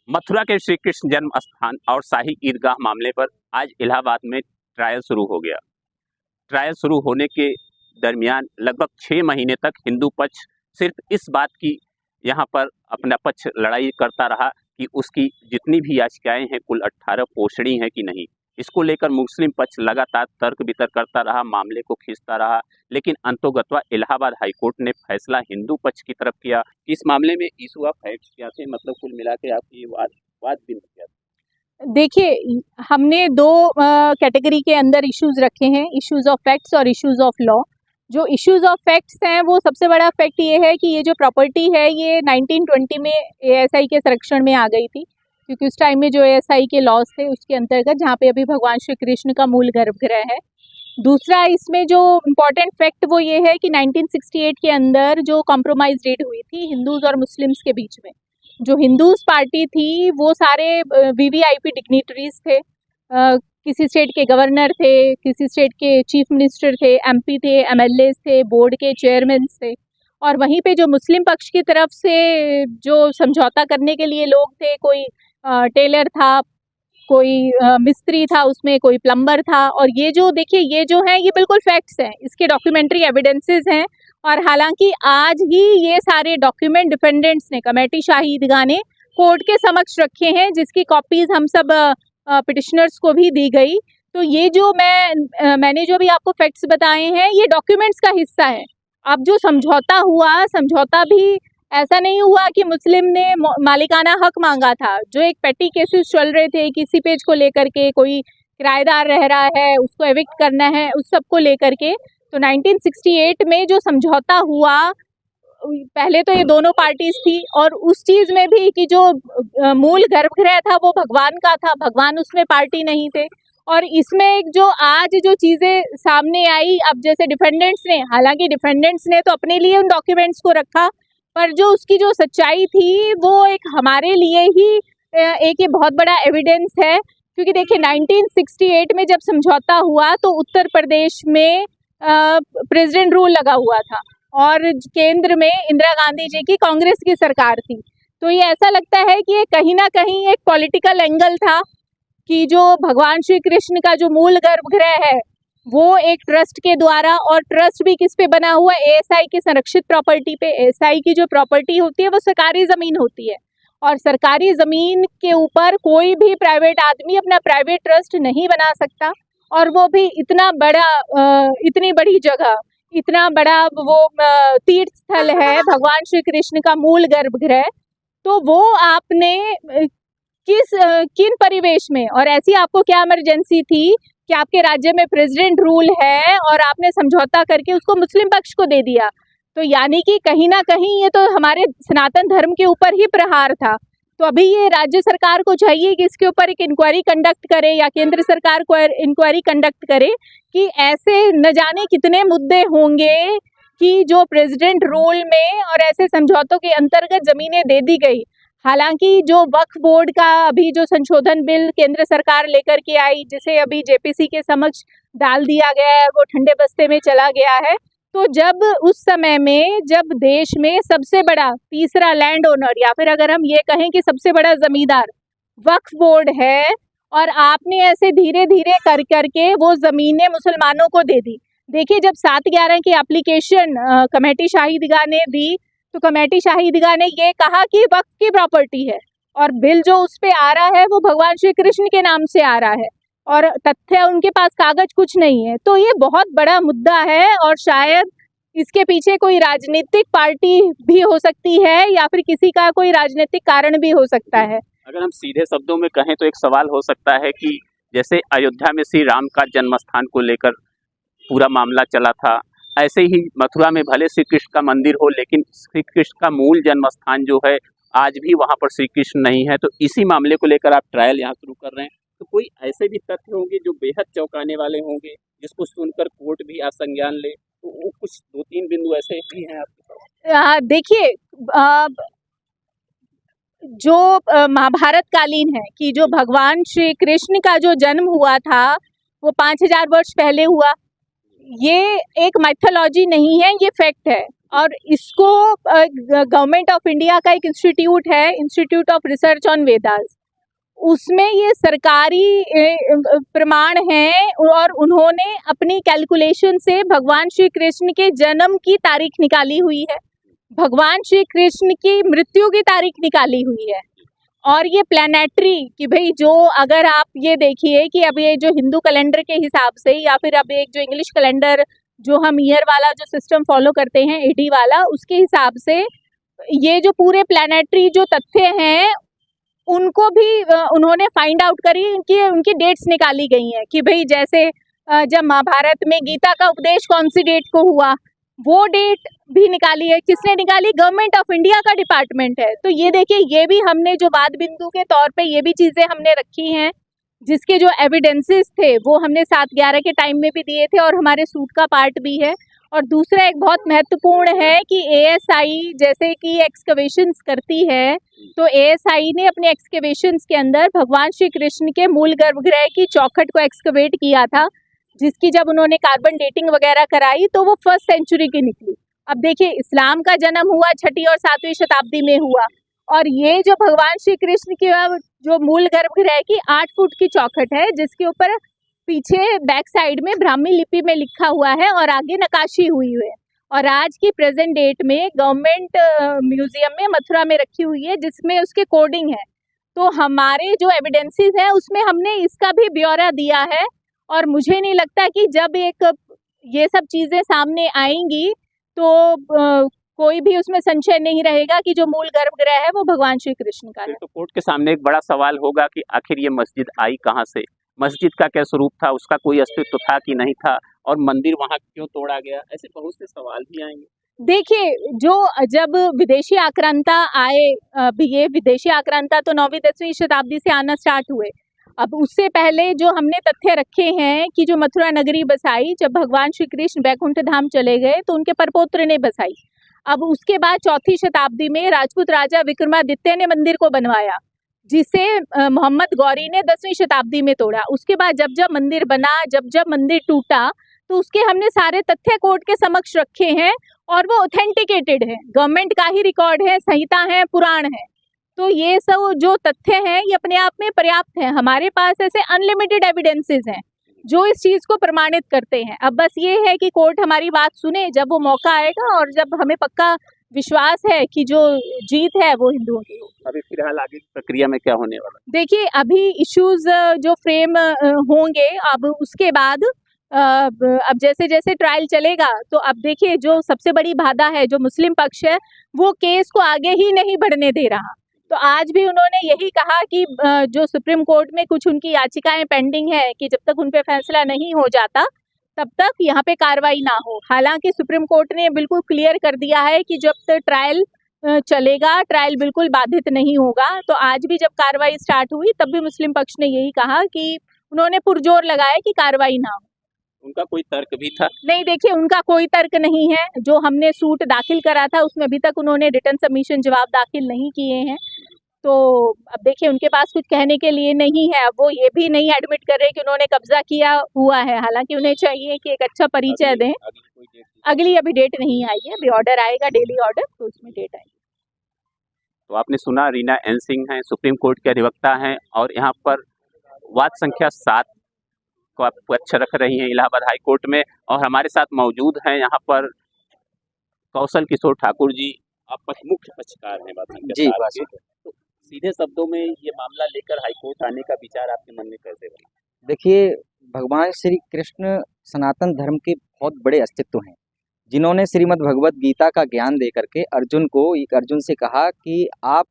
मथुरा के श्री कृष्ण जन्म स्थान और शाही ईदगाह मामले पर आज इलाहाबाद में ट्रायल शुरू हो गया। ट्रायल शुरू होने के दरमियान लगभग 6 महीने तक हिंदू पक्ष सिर्फ इस बात की यहाँ पर अपना पक्ष लड़ाई करता रहा कि उसकी जितनी भी याचिकाएं हैं कुल 18 पोषणी हैं कि नहीं। इसको लेकर मुस्लिम पक्ष लगातार तर्क वितर्क करता रहा, मामले को खींचता रहा, लेकिन अंतोगत्वा इलाहाबाद हाईकोर्ट ने फैसला हिंदू पक्ष की तरफ किया। इस मामले में इशू ऑफ फैक्ट्स क्या थे, मतलब कुल मिला के आपकी वाद बिंदु क्या था? देखिए, हमने दो कैटेगरी के अंदर इश्यूज रखे हैं, इश्यूज ऑफ फैक्ट्स और इश्यूज ऑफ लॉ। जो इश्यूज ऑफ फैक्ट्स हैं वो सबसे बड़ा फैक्ट ये है कि ये जो प्रॉपर्टी है ये 1920 में एएसआई के संरक्षण में आ गई थी, क्योंकि उस टाइम में जो एएसआई के लॉज थे उसके अंतर्गत, जहाँ पे अभी भगवान श्री कृष्ण का मूल गर्भगृह है। दूसरा इसमें जो इम्पोर्टेंट फैक्ट वो ये है कि 1968 के अंदर जो कॉम्प्रोमाइज डेट हुई थी हिंदूज और मुस्लिम्स के बीच में, जो हिंदूज पार्टी थी वो सारे वीवीआईपी डिग्निटरीज थे, किसी स्टेट के गवर्नर थे, किसी स्टेट के चीफ मिनिस्टर थे, एमपी थे, एमएलए थे, बोर्ड के चेयरमैन थे। और वहीं पे जो मुस्लिम पक्ष की तरफ से जो समझौता करने के लिए लोग थे, कोई टेलर था, कोई मिस्त्री था, उसमें कोई प्लम्बर था। और ये जो देखिए, ये जो है ये बिल्कुल फैक्ट्स हैं, इसके डॉक्यूमेंट्री एविडेंसेस हैं। और हालांकि आज ही ये सारे डॉक्यूमेंट डिफेंडेंट्स ने, कमेटी शाही ईदगाह ने कोर्ट के समक्ष रखे हैं, जिसकी कॉपीज हम सब पिटिशनर्स को भी दी गई। तो ये जो मैंने जो भी आपको फैक्ट्स बताए हैं ये डॉक्यूमेंट्स का हिस्सा है। अब जो समझौता हुआ, समझौता भी ऐसा नहीं हुआ कि मुस्लिम ने मालिकाना हक मांगा था। जो एक पेटी केसेस चल रहे थे किसी पेज को लेकर के, कोई किराएदार रह रहा है उसको एविक्ट करना है, उस सब को लेकर के। तो 1968 में जो समझौता हुआ, पहले तो ये दोनों पार्टीज थी, और उस चीज़ में भी कि जो मूल गर्भगृह था वो भगवान का था, भगवान उसमें पार्टी नहीं थे। और इसमें जो आज जो चीज़ें सामने आई, अब जैसे डिफेंडेंट्स ने, हालांकि डिफेंडेंट्स ने तो अपने लिए उन डॉक्यूमेंट्स को रखा, पर जो उसकी जो सच्चाई थी वो एक हमारे लिए ही एक ये बहुत बड़ा एविडेंस है। क्योंकि देखिए 1968 में जब समझौता हुआ तो उत्तर प्रदेश में प्रेसिडेंट रूल लगा हुआ था और केंद्र में इंदिरा गांधी जी की कांग्रेस की सरकार थी। तो ये ऐसा लगता है कि ये कहीं ना कहीं एक पॉलिटिकल एंगल था कि जो भगवान श्री कृष्ण का जो मूल गर्भगृह है वो एक ट्रस्ट के द्वारा, और ट्रस्ट भी किस पे बना हुआ, एएसआई की संरक्षित प्रॉपर्टी पे। एएसआई की जो प्रॉपर्टी होती है वो सरकारी ज़मीन होती है, और सरकारी ज़मीन के ऊपर कोई भी प्राइवेट आदमी अपना प्राइवेट ट्रस्ट नहीं बना सकता। और वो भी इतना बड़ा, इतनी बड़ी जगह, इतना बड़ा वो तीर्थ स्थल है भगवान श्री कृष्ण का मूल गर्भगृह। तो वो आपने किन परिवेश में, और ऐसी आपको क्या इमरजेंसी थी कि आपके राज्य में प्रेसिडेंट रूल है और आपने समझौता करके उसको मुस्लिम पक्ष को दे दिया। तो यानी कि कहीं ना कहीं ये तो हमारे सनातन धर्म के ऊपर ही प्रहार था। तो अभी ये राज्य सरकार को चाहिए कि इसके ऊपर एक इंक्वायरी कंडक्ट करे, या केंद्र सरकार को इंक्वायरी कंडक्ट करे कि ऐसे न जाने कितने मुद्दे होंगे कि जो प्रेसिडेंट रूल में और ऐसे समझौतों के अंतर्गत ज़मीनें दे दी गई। हालांकि जो वक्फ बोर्ड का अभी जो संशोधन बिल केंद्र सरकार लेकर के आई, जिसे अभी जेपीसी के समक्ष डाल दिया गया है, वो ठंडे बस्ते में चला गया है। तो जब उस समय में जब देश में सबसे बड़ा तीसरा लैंड ओनर, या फिर अगर हम ये कहें कि सबसे बड़ा जमींदार वक्फ बोर्ड है, और आपने ऐसे धीरे धीरे कर करके वो ज़मीनें मुसलमानों को दे दी। देखिए, जब 7/11 की एप्लीकेशन कमेटी शाही ईदगाह ने दी तो कमेटी शाही ईदगाह ने ये कहा कि वक्फ की प्रॉपर्टी है, और बिल जो उस पे आ रहा है वो भगवान श्री कृष्ण के नाम से आ रहा है, और तथ्य उनके पास कागज कुछ नहीं है। तो ये बहुत बड़ा मुद्दा है, और शायद इसके पीछे कोई राजनीतिक पार्टी भी हो सकती है, या फिर किसी का कोई राजनीतिक कारण भी हो सकता है। अगर हम सीधे शब्दों में कहें तो एक सवाल हो सकता है कि जैसे अयोध्या में श्री राम का जन्म स्थान को लेकर पूरा मामला चला था, ऐसे ही मथुरा में भले श्री कृष्ण का मंदिर हो, लेकिन श्री कृष्ण का मूल जन्म स्थान जो है आज भी वहाँ पर श्री कृष्ण नहीं है। तो इसी मामले को लेकर आप ट्रायल यहाँ शुरू कर रहे हैं। तो कोई ऐसे भी तथ्य होंगे जो बेहद चौंकाने वाले होंगे, जिसको सुनकर कोर्ट भी आज संज्ञान ले? तो वो कुछ 2-3 बिंदु ऐसे भी हैं आपके पास? देखिए, जो महाभारत कालीन है कि जो भगवान श्री कृष्ण का जो जन्म हुआ था वो 5000 वर्ष पहले हुआ। ये एक माइथोलॉजी नहीं है, ये फैक्ट है। और इसको गवर्नमेंट ऑफ इंडिया का एक इंस्टीट्यूट है, institute of research on Vedas, उसमें ये सरकारी प्रमाण हैं और उन्होंने अपनी कैलकुलेशन से भगवान श्री कृष्ण के जन्म की तारीख निकाली हुई है, भगवान श्री कृष्ण की मृत्यु की तारीख निकाली हुई है। और ये प्लानेटरी कि भाई जो अगर आप ये देखिए कि अब ये जो हिंदू कैलेंडर के हिसाब से या फिर अब एक जो इंग्लिश कैलेंडर जो हम ईयर वाला जो सिस्टम फॉलो करते हैं एडी वाला, उसके हिसाब से ये जो पूरे प्लानेटरी जो तथ्य हैं उनको भी उन्होंने फाइंड आउट करी, उनकी डेट्स निकाली गई हैं कि भाई जैसे जब महाभारत में गीता का उपदेश कौन सी डेट को हुआ, वो डेट भी निकाली है। किसने निकाली? गवर्नमेंट ऑफ इंडिया का डिपार्टमेंट है। तो ये देखिए, ये भी हमने जो वाद बिंदु के तौर पे ये भी चीज़ें हमने रखी हैं, जिसके जो एविडेंसेस थे वो हमने 7/11 के टाइम में भी दिए थे और हमारे सूट का पार्ट भी है। और दूसरा एक बहुत महत्वपूर्ण है कि एएसआई जैसे कि एक्सकवेशंस करती है, तो एएसआई ने अपने एक्सकवेशंस के अंदर भगवान श्री कृष्ण के मूल गर्भगृह की चौखट को एक्सकवेट किया था, जिसकी जब उन्होंने कार्बन डेटिंग वगैरह कराई तो वो 1st सेंचुरी की निकली। अब देखिए, इस्लाम का जन्म हुआ 6ठी और 7वीं शताब्दी में हुआ, और ये जो भगवान श्री कृष्ण की जो मूल गर्भगृह की 8 फुट की चौखट है, जिसके ऊपर पीछे बैक साइड में ब्राह्मी लिपि में लिखा हुआ है और आगे नकाशी हुई है, और आज की प्रेजेंट डेट में गवर्नमेंट म्यूजियम में मथुरा में रखी हुई है, जिसमें उसके कोडिंग है। तो हमारे जो एविडेंसेस है उसमें हमने इसका भी ब्यौरा दिया है, और मुझे नहीं लगता कि जब एक ये सब चीज़ें सामने आएंगी तो कोई भी उसमें संशय नहीं रहेगा कि जो मूल गर्भगृह है वो भगवान श्री कृष्ण का है। तो कोर्ट के सामने एक बड़ा सवाल होगा कि आखिर ये मस्जिद आई कहाँ से, मस्जिद का क्या स्वरूप था, उसका कोई अस्तित्व था कि नहीं था, और मंदिर वहाँ क्यों तोड़ा गया, ऐसे बहुत से सवाल भी आएंगे। देखिए, जो जब विदेशी आक्रांता आए, ये विदेशी आक्रांता तो 9वीं 10वीं शताब्दी से आना स्टार्ट हुए। अब उससे पहले जो हमने तथ्य रखे हैं कि जो मथुरा नगरी बसाई, जब भगवान श्री कृष्ण बैकुंठ धाम चले गए तो उनके परपौत्र ने बसाई। अब उसके बाद 4ठी शताब्दी में राजपूत राजा विक्रमादित्य ने मंदिर को बनवाया, जिसे मोहम्मद गौरी ने 10वीं शताब्दी में तोड़ा। उसके बाद जब जब मंदिर बना, जब जब मंदिर टूटा, तो उसके हमने सारे तथ्य कोर्ट के समक्ष रखे हैं और वो ऑथेंटिकेटेड है, गवर्नमेंट का ही रिकॉर्ड है, संहिता है, पुराण है। तो ये सब जो तथ्य हैं ये अपने आप में पर्याप्त है। हमारे पास ऐसे अनलिमिटेड एविडेंसेस हैं जो इस चीज को प्रमाणित करते हैं। अब बस ये है कि कोर्ट हमारी बात सुने जब वो मौका आएगा, और जब हमें पक्का विश्वास है कि जो जीत है वो हिंदुओं की होगी। अभी फिलहाल आगे की प्रक्रिया में क्या होने वाला? देखिए, अभी इश्यूज जो फ्रेम होंगे, अब उसके बाद अब जैसे जैसे ट्रायल चलेगा, तो अब देखिए जो सबसे बड़ी बाधा है, जो मुस्लिम पक्ष है, वो केस को आगे ही नहीं बढ़ने दे रहा। तो आज भी उन्होंने यही कहा कि जो सुप्रीम कोर्ट में कुछ उनकी याचिकाएं पेंडिंग है कि जब तक उन पे फैसला नहीं हो जाता तब तक यहाँ पे कार्रवाई ना हो। हालांकि सुप्रीम कोर्ट ने बिल्कुल क्लियर कर दिया है कि जब तक ट्रायल चलेगा, ट्रायल बिल्कुल बाधित नहीं होगा। तो आज भी जब कार्रवाई स्टार्ट हुई तब भी मुस्लिम पक्ष ने यही कहा कि उन्होंने पुरजोर लगाया कि कार्रवाई ना हो। उनका कोई तर्क भी था? नहीं, देखिए, उनका कोई तर्क नहीं है। जो हमने सूट दाखिल करा था उसमें अभी तक उन्होंने रिटर्न सबमिशन जवाब दाखिल नहीं किए हैं। तो अब देखिए, उनके पास कुछ कहने के लिए नहीं है। अब वो ये भी नहीं एडमिट कर रहे कि उन्होंने कब्जा किया हुआ है, हालांकि उन्हें चाहिए कि एक अच्छा परिचय दें। अगली अभी डेट नहीं आई है, अभी ऑर्डर आएगा, डेली ऑर्डर, तो उसमें डेट आएगी। तो आपने सुना, रीना एन सिंह हैं, सुप्रीम कोर्ट के अधिवक्ता हैं, और यहाँ पर वाद संख्या 7 को आप पक्ष रख रही हैं इलाहाबाद हाई कोर्ट में। और हमारे साथ मौजूद हैं यहाँ पर कौशल किशोर ठाकुर जी, आप मुख्य पक्षकार हैं वाद संख्या 7 के। तो सीधे शब्दों में ये मामला लेकर हाई कोर्ट आने का विचार आपके मन में कैसे बना? देखिए, भगवान श्री कृष्ण सनातन धर्म के बहुत बड़े अस्तित्व हैं, जिन्होंने श्रीमद् भगवत गीता का ज्ञान दे करके अर्जुन से कहा कि आप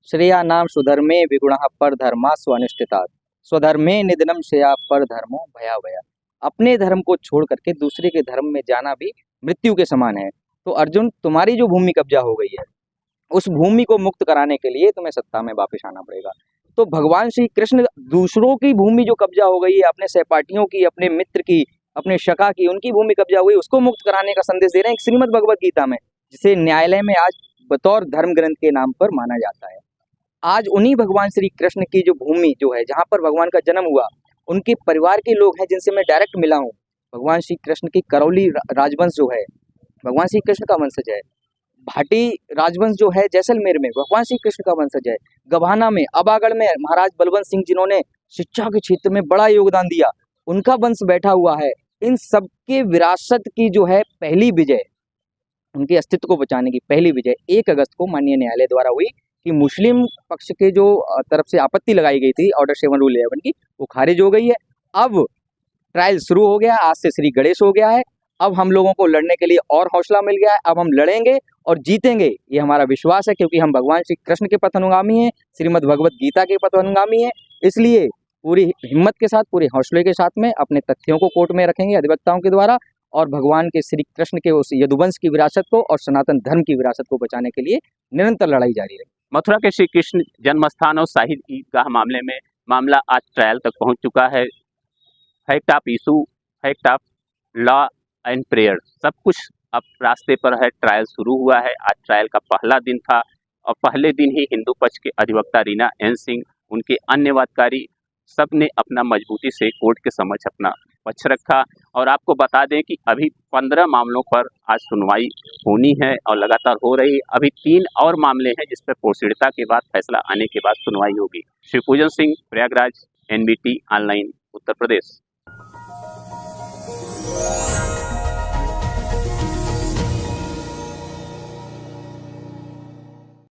श्रेया नाम सुधर्मे विगुणः पर धर्मा स्वनिष्ठिता स्वधर्मे निधनम श्रेया पर धर्मो भया भया। अपने धर्म को छोड़ करके दूसरे के धर्म में जाना भी मृत्यु के समान है। तो अर्जुन, तुम्हारी जो भूमि कब्जा हो गई है, उस भूमि को मुक्त कराने के लिए तुम्हें सत्ता में वापस आना पड़ेगा। तो भगवान श्री कृष्ण दूसरों की भूमि जो कब्जा हो गई है, अपने सहपाठियों की, अपने मित्र की, अपने शका की, उनकी भूमि कब्जा हुई, उसको मुक्त कराने का संदेश दे रहे हैं श्रीमद् भगवत गीता में, जिसे न्यायालय में आज बतौर धर्म ग्रंथ के नाम पर माना जाता है। आज उन्हीं भगवान श्री कृष्ण की जो भूमि जो है, जहाँ पर भगवान का जन्म हुआ, उनके परिवार के लोग हैं जिनसे मैं डायरेक्ट मिला हूँ। भगवान श्री कृष्ण की करौली राजवंश जो है, भगवान श्री कृष्ण का वंशज है। भाटी राजवंश जो है जैसलमेर में भगवान श्री कृष्ण का वंशज है। गभाना में अबागढ़ में महाराज बलवंत सिंह जिन्होंने शिक्षा के क्षेत्र में बड़ा योगदान दिया, उनका वंश बैठा हुआ है। इन सबके विरासत की जो है पहली विजय, उनके अस्तित्व को बचाने की पहली विजय 1 अगस्त को माननीय न्यायालय द्वारा हुई कि मुस्लिम पक्ष के जो तरफ से आपत्ति लगाई गई थी ऑर्डर 7 रूल 11 की, वो खारिज हो गई है। अब ट्रायल शुरू हो गया, आज से श्री गणेश हो गया है। अब हम लोगों को लड़ने के लिए और हौसला मिल गया है। अब हम लड़ेंगे और जीतेंगे, ये हमारा विश्वास है, क्योंकि हम भगवान श्री कृष्ण के पथ अनुगामी हैं, श्रीमद् भगवत गीता के पथ अनुगामी हैं। इसलिए पूरी हिम्मत के साथ, पूरे हौसले के साथ में अपने तथ्यों को कोर्ट में रखेंगे अधिवक्ताओं के द्वारा, और भगवान के श्री कृष्ण के उस यदुवंश की विरासत को और सनातन धर्म की विरासत को बचाने के लिए निरंतर लड़ाई जारी रहेगी। मथुरा के श्री कृष्ण जन्म स्थान और शाही ईदगाह मामले में मामला आज ट्रायल तक पहुंच चुका है। Fact of issue, fact of law and prayer, सब कुछ अब रास्ते पर है। ट्रायल शुरू हुआ है, आज ट्रायल का पहला दिन था और पहले दिन ही हिंदू पक्ष के अधिवक्ता रीना एन सिंह, उनके अन्य वादकारी, सब ने अपना मजबूती से कोर्ट के समक्ष अपना पक्ष रखा। और आपको बता दें कि अभी 15 मामलों पर आज सुनवाई होनी है और लगातार हो रही है। अभी 3 और मामले हैं जिस पर पोषणता के बाद फैसला आने के बाद सुनवाई होगी। Shivpujan Singh, Prayagraj, NBT online, Uttar Pradesh.